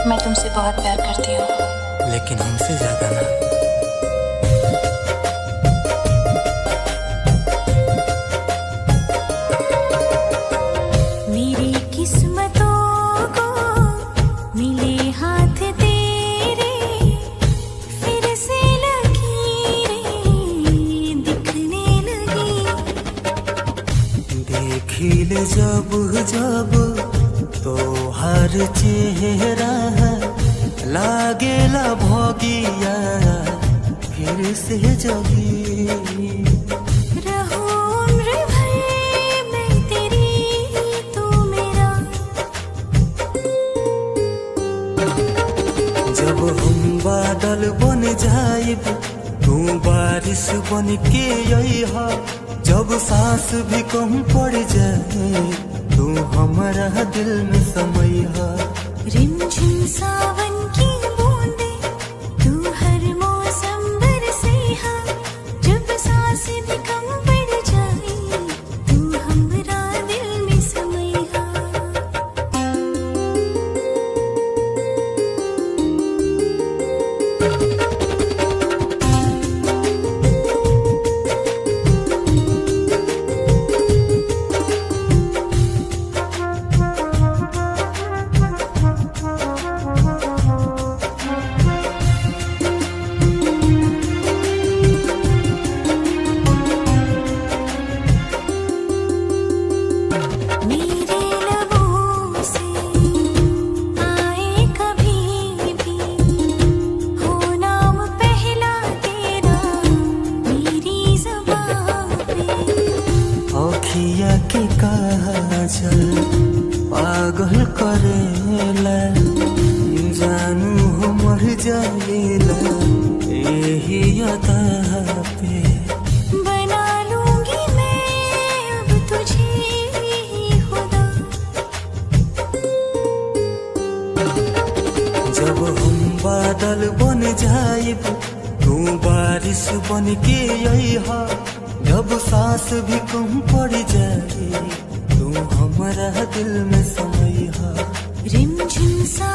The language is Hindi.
मैं तुमसे बहुत प्यार करती हूँ, लेकिन हमसे ज्यादा ना। मेरी किस्मतों को मिले हाथ तेरे, फिर से लकीरें दिखने लगी। देखिले जब जब तो हर चेहरा लागेला भोगिया फिर से जगी। रहो उम्र भर मैं तेरी, तू मेरा। जब हम बादल बन जाइब तू बारिश बन के अइहा। जब सांस भी कम पड़ जाए तू हमारा दिल में समइहा। रिमझिम सावन की बूंदे तू हर मौसम बरसेहा। जब सांस भी कम पड़ जाए तू हमरा दिल में समइहा। मेरे लबों से आए कभी भी हो नाम पहला तेरा मेरी ज़ुबान पे। अखिया के काजल पागल करेला, जानू हो मर जाएला यही अदा पे। बना लूंगी मैं अब तुझे खुदा। जब हम बादल बन जाइब तू बारिश बन के अइहा। जब सांस भी कम पड़ जाए तू हमारा दिल में समइहा। रिमझिम सा